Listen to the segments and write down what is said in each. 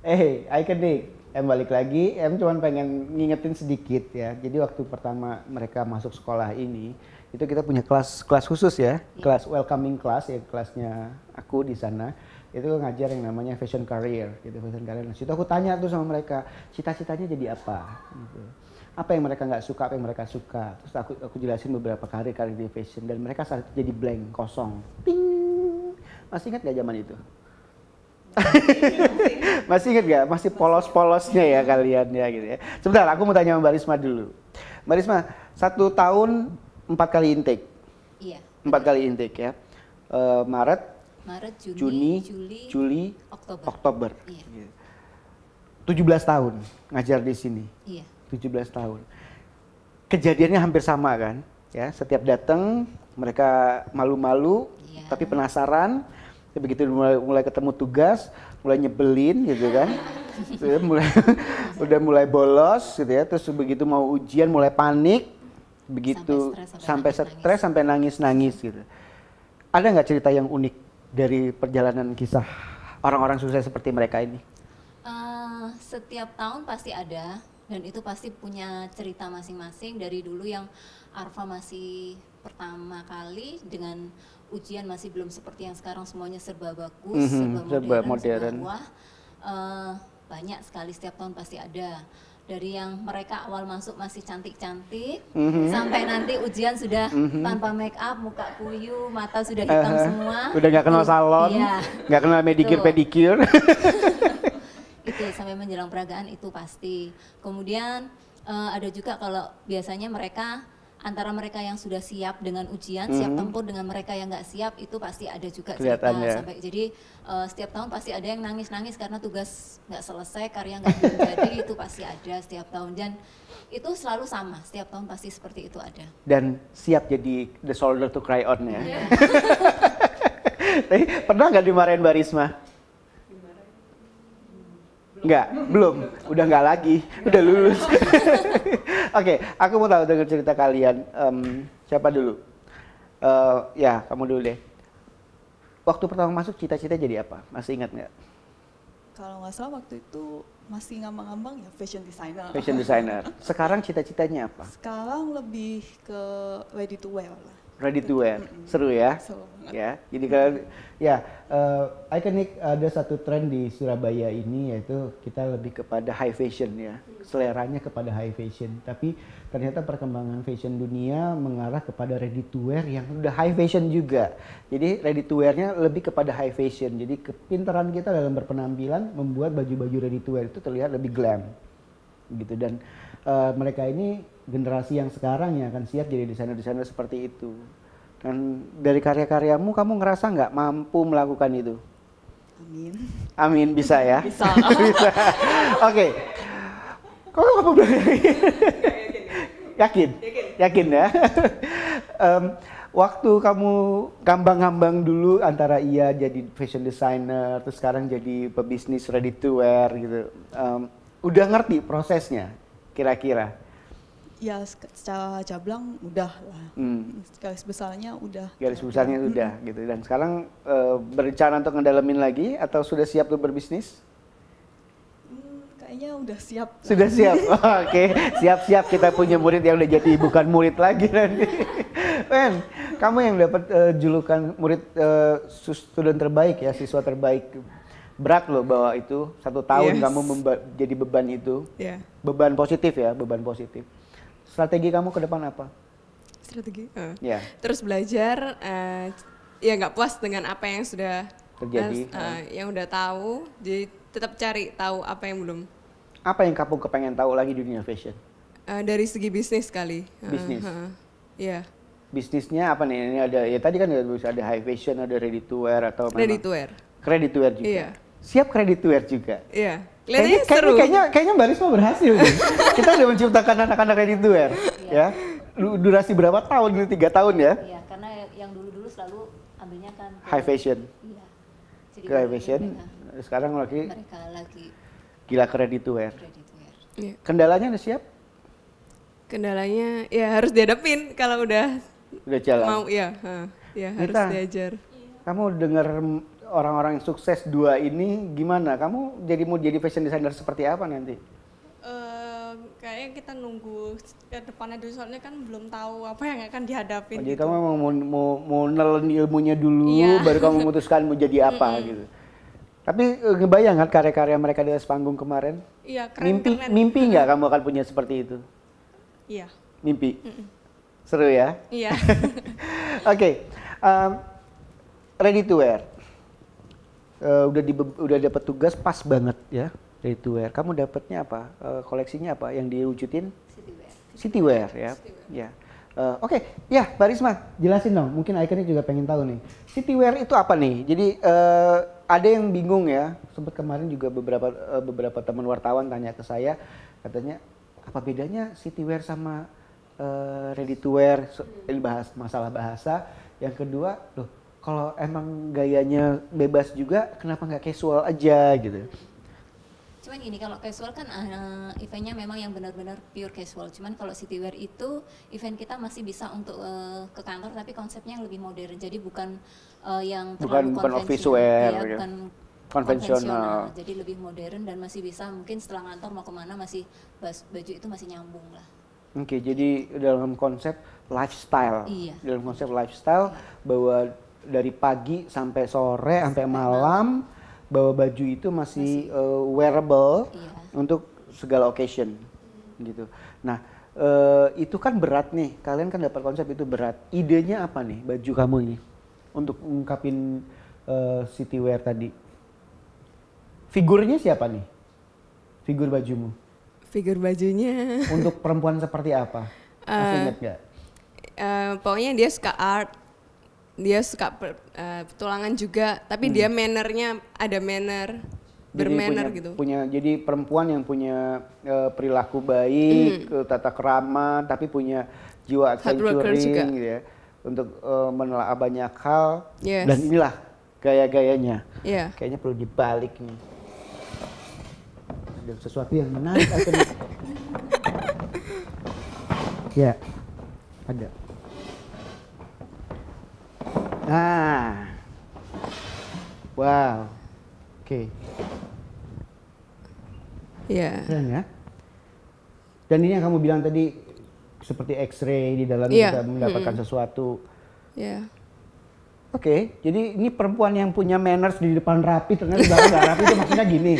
Ikonik. Balik lagi, cuman pengen ngingetin sedikit ya. Jadi waktu pertama mereka masuk sekolah ini, itu kita punya kelas khusus ya, kelas welcoming class ya, kelasnya aku di sana. Itu ngajar yang namanya fashion career, gitu fashion career. Nah, situ aku tanya tuh sama mereka, cita-citanya jadi apa? Gitu. Apa yang mereka nggak suka, apa yang mereka suka. Terus aku jelasin beberapa karir di fashion dan mereka saat itu jadi blank, kosong. Ting. Masih ingat gak zaman itu? Masih ingat gak? Masih polos-polosnya ya kalian ya gitu ya. Sebentar, aku mau tanya Mbak Risma dulu. Mbak Risma, 1 tahun 4 kali intake. Iya. 4 kali intake ya. Maret, Juni, Juli, Oktober. Iya. 17 tahun ngajar di sini. Iya. 17 tahun. Kejadiannya hampir sama kan? Ya, setiap datang mereka malu-malu, Iya. tapi penasaran. Begitu mulai ketemu tugas, mulai nyebelin gitu kan. udah mulai bolos gitu ya. Terus begitu mau ujian mulai panik. Begitu sampai stres sampai nangis gitu. Ada nggak cerita yang unik dari perjalanan kisah orang-orang sukses seperti mereka ini? Setiap tahun pasti ada, dan itu pasti punya cerita masing-masing. Dari dulu yang Arfa masih pertama kali dengan ujian masih belum seperti yang sekarang semuanya serba bagus, serba modern. Wah, banyak sekali setiap tahun pasti ada. Dari yang mereka awal masuk masih cantik-cantik, sampai nanti ujian sudah tanpa make up, muka puyuh, mata sudah hitam semua. Udah nggak kenal salon, nggak kenal pedicure. Itu sampai menjelang peragaan itu pasti. Kemudian ada juga kalau biasanya mereka antara mereka yang sudah siap dengan ujian, siap tempur dengan mereka yang nggak siap, itu pasti ada juga cerita sampai. Jadi setiap tahun pasti ada yang nangis-nangis karena tugas nggak selesai, karya nggak jadi, itu pasti ada setiap tahun, dan itu selalu sama, setiap tahun pasti seperti itu ada. Dan siap jadi the shoulder to cry on ya. Tapi pernah nggak dimarahin Mbak Risma? Enggak, belum. Udah nggak lagi, udah lulus. Oke, aku mau tahu dengar cerita kalian. Siapa dulu? Ya, kamu dulu deh. Waktu pertama masuk cita-cita jadi apa? Masih ingat nggak? Kalau nggak salah waktu itu masih ngambang-ngambang ya fashion designer. Fashion designer. Sekarang cita-citanya apa? Sekarang lebih ke ready to wear lah. Ready to wear, seru ya? Seru banget. Ya, jadi kalau ya Ikonik ada satu tren di Surabaya ini, yaitu kita lebih kepada high fashion ya, seleranya kepada high fashion. Tapi ternyata perkembangan fashion dunia mengarah kepada ready to wear yang udah high fashion juga. Jadi ready to wear-nya lebih kepada high fashion. Jadi kepintaran kita dalam berpenampilan membuat baju-baju ready to wear itu terlihat lebih glam, gitu. Dan mereka ini generasi yang sekarang yang akan siap jadi desainer-desainer seperti itu. Dan dari karya-karyamu kamu ngerasa nggak mampu melakukan itu? Amin. Amin, bisa ya? Bisa. Bisa. Oke. Kok kamu bilang yakin? Yakin ya? Waktu kamu ngambang-ngambang dulu antara iya jadi fashion designer, terus sekarang jadi pebisnis ready to wear gitu. Udah ngerti prosesnya kira-kira? Ya secara jablang udah lah. Garis besarnya udah. Garis besarnya udah gitu. Dan sekarang berencana untuk ngedalamin lagi atau sudah siap untuk berbisnis? Kayaknya udah siap. Sudah siap. Oke, siap-siap kita punya murid yang udah jadi bukan murid lagi nanti. Men, kamu yang dapat julukan murid student terbaik ya, siswa terbaik. Berat loh bawa itu 1 tahun kamu jadi beban itu. Beban positif ya, beban positif. Strategi kamu ke depan apa? Strategi? Ya. Terus belajar, ya nggak puas dengan apa yang sudah terjadi, yang udah tahu, jadi tetap cari tahu apa yang belum. Apa yang kamu kepengen tahu lagi di dunia fashion? Dari segi bisnis kali. Bisnis? Iya. Bisnisnya apa nih? Ini ada, ya tadi kan ada high fashion, ada ready to wear atau ready to wear. Ready to wear juga? Iya. Siap ready to wear juga? Iya. Kayaknya Mbak Risma berhasil nih. Kita udah menciptakan anak-anak ready to wear. Ya. Durasi berapa tahun? 3 tahun ya? Iya, karena yang dulu-dulu selalu ambilnya kan high fashion. Iya. Jadi high fashion. Sekarang mereka lagi gila ke ready to wear. Ready to wear. Iya. Kendalanya udah siap? Kendalanya ya harus dihadapin kalau udah jalan. Mau ya harus diajar. Kamu dengar orang-orang yang sukses dua ini gimana? Kamu mau jadi fashion designer seperti apa nanti? Kayaknya kita nunggu ke depannya dulu, soalnya kan belum tahu apa yang akan dihadapin. Jadi gitu. kamu memang mau nelen ilmunya dulu, Iya. baru kamu memutuskan mau jadi apa gitu. Tapi ngebayang kan karya-karya mereka di atas panggung kemarin? Iya, keren. Mimpi nggak kamu akan punya seperti itu? Iya. Mimpi? Seru ya? Iya. Oke, ready to wear. Udah dapat tugas pas banget ya, ready to wear. Kamu dapatnya apa? Koleksinya apa yang diwujudin? City wear ya. Ya. Oke, ya Mbak Risma, jelasin dong. Mungkin Iconic juga pengen tahu nih. City wear itu apa nih? Jadi ada yang bingung ya. Sempat kemarin juga beberapa teman wartawan tanya ke saya, katanya apa bedanya city wear sama ready to wear? Ini bahas masalah bahasa. Yang kedua, loh kalau emang gayanya bebas juga, kenapa nggak casual aja gitu? Cuman gini, kalau casual kan eventnya memang yang benar-benar pure casual. Cuman kalau city wear itu event kita masih bisa untuk ke kantor, tapi konsepnya yang lebih modern. Jadi bukan yang terlalu Bukan office konvensional. wear, Ya, ya. bukan Konvensional. Jadi lebih modern dan masih bisa mungkin setelah ngantor mau kemana masih baju itu masih nyambung lah. Oke, jadi dalam konsep lifestyle. Iya. Dalam konsep lifestyle bahwa dari pagi sampai sore sampai malam bahwa baju itu masih wearable Iya. untuk segala occasion gitu. Nah, itu kan berat nih. Kalian kan dapat konsep itu berat. Idenya apa nih baju kamu ini untuk ungkapin city wear tadi? Figurnya siapa nih? Figur bajumu. Figur bajunya. Untuk perempuan seperti apa? Masih ingat nggak? Pokoknya dia suka art. Dia suka petualangan juga, tapi dia mannernya ada manner, bermanner gitu. Jadi perempuan yang punya perilaku baik, tata krama, tapi punya jiwa adventuring gitu ya, untuk menelaah banyak hal. Yes. Dan inilah gaya-gayanya. Iya. Kayaknya perlu dibalik nih. Ada sesuatu yang menarik akan. Ya, ada. Nah, wow, oke. Iya. Keren ya. Dan ini yang kamu bilang tadi seperti X-ray di dalam Iya. kita mendapatkan sesuatu. Iya. Oke, jadi ini perempuan yang punya manners di depan rapi, ternyata di belakang nggak rapi, itu maksudnya gini.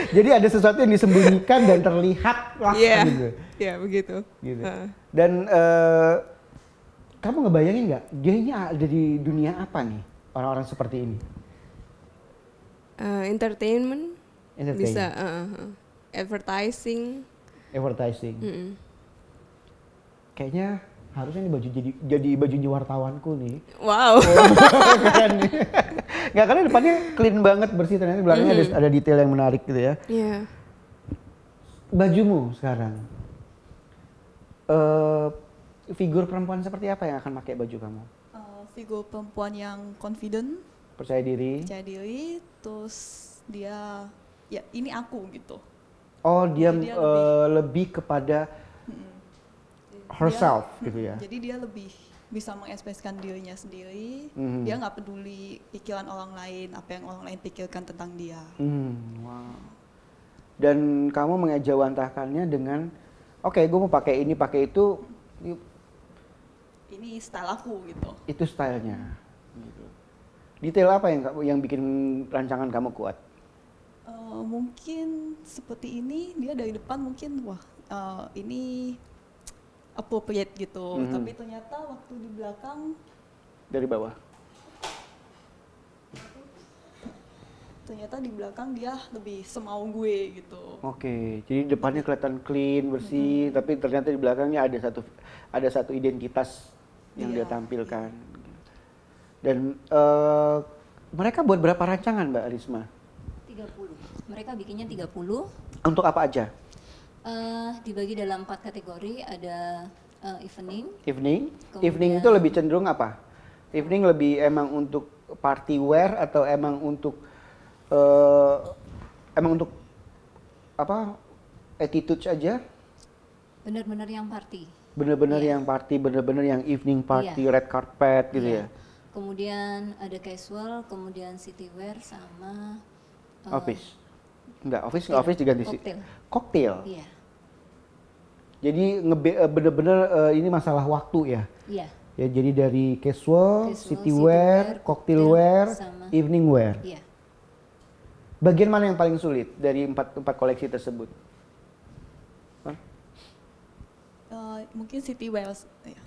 Jadi ada sesuatu yang disembunyikan dan terlihat lah gitu. Iya, begitu. Gitu. Dan kamu ngebayangin nggak, dia ini ada di dunia apa nih orang-orang seperti ini? Entertainment. Entertain. Bisa. Advertising. Kayaknya harusnya ini baju jadi bajunya wartawanku nih. Wow. Keren nih. Nggak, karena depannya clean banget, bersih, ternyata di belakangnya ada detail yang menarik gitu ya. Iya. Bajumu sekarang, figur perempuan seperti apa yang akan pakai baju kamu? Figur perempuan yang confident, Percaya diri? terus dia ya ini aku gitu. Oh, dia, Jadi dia lebih kepada herself gitu ya? Jadi dia lebih bisa mengekspresikan dirinya sendiri. Mhm. Dia nggak peduli pikiran orang lain, apa yang orang lain pikirkan tentang dia. Wow. Dan kamu mengejawantahkannya dengan, oke, gue mau pakai ini, pakai itu, Ini style aku gitu. itu stylenya. Gitu. Detail apa yang bikin rancangan kamu kuat? Mungkin seperti ini, dia dari depan mungkin wah ini appropriate gitu. Tapi ternyata waktu di belakang Dari bawah? ternyata di belakang dia lebih semau gue gitu. Oke, jadi depannya kelihatan clean, bersih, tapi ternyata di belakangnya ada satu identitas yang dia Iya, tampilkan. Dan mereka buat berapa rancangan, Mbak Risma? 30. Mereka bikinnya 30. Untuk apa aja? Dibagi dalam 4 kategori, ada evening. Evening? Kemudian- Evening itu lebih cenderung apa? Evening lebih emang untuk party wear atau emang untuk apa? Attitude aja? Benar-benar yang party. Bener-bener Iya. yang party, bener-bener yang evening party, red carpet gitu ya? Kemudian ada casual, kemudian city wear sama Office. Enggak, office diganti Cocktail. Cocktail. Iya. Jadi bener-bener ini masalah waktu ya. Iya. Ya jadi dari casual, Casual, city city wear, wear, cocktail cocktail, wear, sama- evening wear. Iya. Bagian mana yang paling sulit dari empat koleksi tersebut? Hah? Mungkin city wear.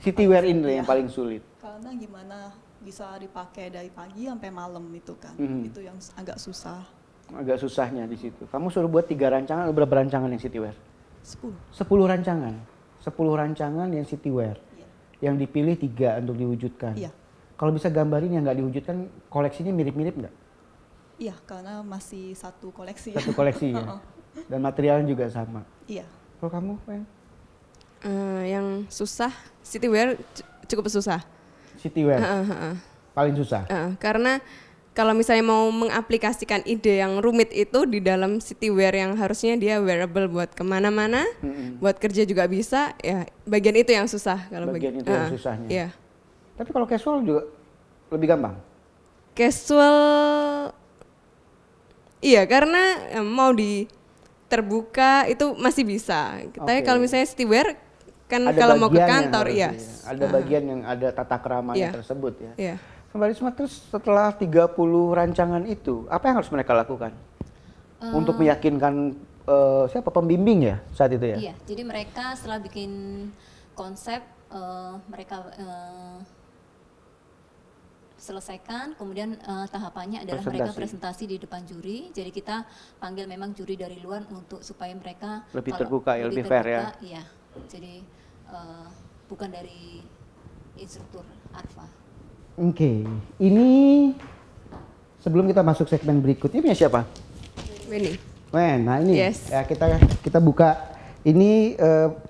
City wear ini Iya. yang paling sulit. Karena gimana bisa dipakai dari pagi sampai malam itu kan. Mhm. Itu yang agak susah. Agak susahnya di situ. Kamu suruh buat 3 rancangan, berapa rancangan yang city wear? 10. 10 rancangan. 10 rancangan yang city wear. Iya. Yang dipilih 3 untuk diwujudkan. Iya. Kalau bisa gambarin yang nggak diwujudkan, koleksinya mirip-mirip nggak? Iya, karena masih satu koleksi. Satu koleksi ya. Dan materialnya juga sama. Iya. Kalau kamu, Wen? Yang susah city wear cukup susah. City wear paling susah. Karena kalau misalnya mau mengaplikasikan ide yang rumit itu di dalam city wear yang harusnya dia wearable buat kemana-mana, buat kerja juga bisa, ya bagian itu yang susah. Kalau Bagian itu yang susahnya. Iya. Tapi kalau casual juga lebih gampang. Casual, iya karena mau terbuka itu masih bisa. Tapi Oke. kalau misalnya city wear kan Ada kalau mau ke bagian yang kantor, harus iya. Ada bagian yang ada tata keramanya Iya. tersebut ya. Iya. Mbak Risma, terus setelah 30 rancangan itu, apa yang harus mereka lakukan? Untuk meyakinkan siapa pembimbing ya saat itu ya? Iya, jadi mereka setelah bikin konsep mereka selesaikan, kemudian tahapannya adalah mereka presentasi di depan juri. Jadi kita panggil memang juri dari luar untuk supaya mereka Lebih kalau terbuka ya, lebih fair ya. terbuka, iya. Jadi bukan dari instruktur Arfa. Oke, ini sebelum kita masuk segmen berikutnya punya siapa? Ini. Wen, nah ini Yes. ya kita buka ini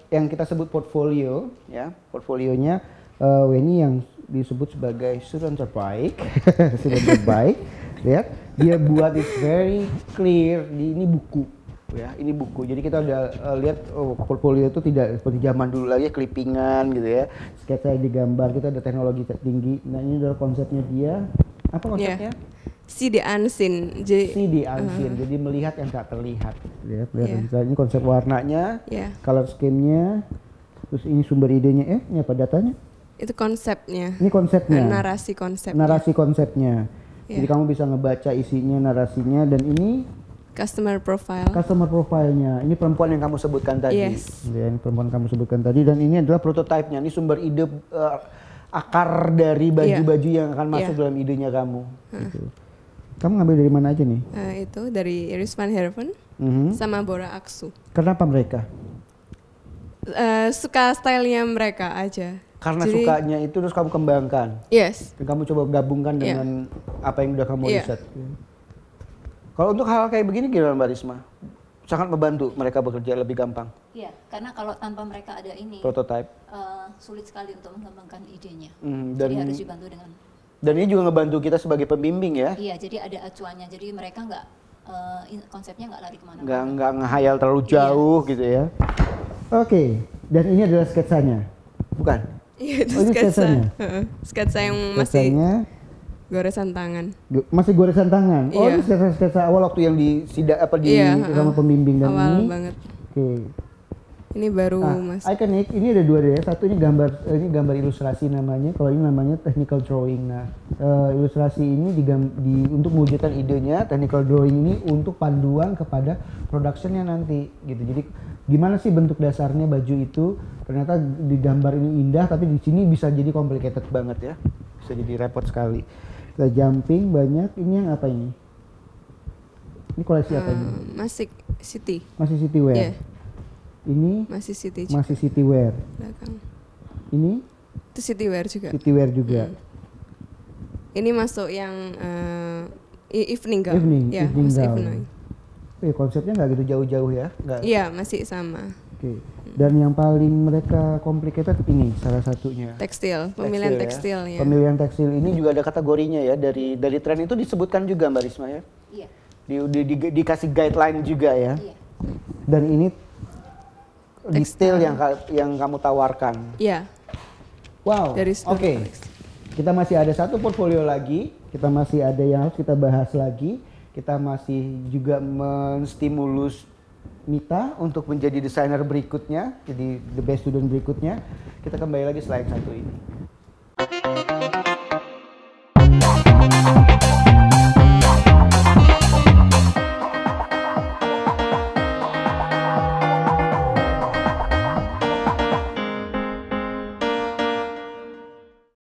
yang kita sebut portfolio ya, portfolionya Weni yang disebut sebagai student terbaik, student terbaik, ya. Dia buat it very clear, ini buku, ya, ini buku. Jadi kita udah lihat portfolio itu tidak seperti zaman dulu lagi clippingan gitu ya, sketsa yang digambar, kita ada teknologi tinggi. Nah ini adalah konsepnya dia, apa konsepnya? See the unseen. See the unseen, jadi melihat yang tak terlihat. Ya, melihat Yeah. ini konsep warnanya, Yeah. color scheme-nya, terus ini sumber idenya, ini apa datanya? Itu konsepnya. Ini konsepnya. Narasi konsepnya. Narasi konsepnya. Yeah. Jadi kamu bisa ngebaca isinya, narasinya, dan ini Customer profile. customer profile-nya. Ini perempuan yang kamu sebutkan tadi. Yes. Ya, ini perempuan yang kamu sebutkan tadi, dan ini adalah prototipe-nya. Ini sumber ide akar dari baju-baju yang akan masuk dalam idenya kamu. Gitu. Kamu ngambil dari mana aja nih? Itu dari Iris van Herven sama Bora Aksu. Kenapa mereka? Suka stylenya mereka aja. Karena Jadi- sukanya itu terus kamu kembangkan. Yes. Dan kamu coba gabungkan dengan apa yang udah kamu Iya. riset. Kalau untuk hal kayak begini gimana Mbak Risma? Sangat membantu mereka bekerja lebih gampang. Iya, karena kalau tanpa mereka ada ini Prototype. sulit sekali untuk mengembangkan idenya. Dan Jadi harus dibantu dengan ini juga ngebantu kita sebagai pembimbing ya. iya, jadi ada acuannya. Jadi mereka nggak konsepnya nggak lari kemana-mana. Nggak ngehayal terlalu jauh gitu ya. Oke, dan ini adalah sketsanya. Bukan? Iya, itu Oh, ini sketsa. sketsanya? Sketsa yang masih Sketsanya goresan tangan. masih goresan tangan. Oh, Iya. ini sketsa awal waktu yang di sama pembimbing dan Awal ini. banget. Oke. Ini baru mas. Iconic, ini ada 2 deh. Satu ini gambar ilustrasi namanya. Kalau ini namanya technical drawing. Nah, ilustrasi ini untuk mewujudkan idenya. Technical drawing ini untuk panduan kepada productionnya nanti, gitu. Jadi gimana sih bentuk dasarnya baju itu? Ternyata di gambar ini indah, tapi di sini bisa jadi complicated banget ya. Bisa jadi repot sekali. Kita jumping banyak. Ini yang apa ini? Ini koleksi apa ini? Masih City. Masih city wear. Iya. Ini Masih City juga. masih city wear. Belakang. Ini Itu City wear juga. city wear juga. Ini masuk yang evening gown. Evening, Ya, evening masuk gown. evening. Konsepnya nggak gitu jauh-jauh ya? Nggak. Iya, masih sama. Oke. Dan yang paling mereka complicated ini salah satunya. Tekstil, pemilihan Tekstil ya. tekstilnya. Pemilihan tekstil ini juga ada kategorinya ya, dari tren itu disebutkan juga Mbak Risma ya. Iya, Dikasih guideline juga ya. iya. Dan ini detail yang kamu tawarkan. Iya, Wow. dari Oke. seluruh koleksi. kita masih ada satu portfolio lagi, kita masih ada yang harus kita bahas lagi. Kita masih juga menstimulus Mita untuk menjadi desainer berikutnya, jadi the best student berikutnya. Kita kembali lagi setelah yang satu ini.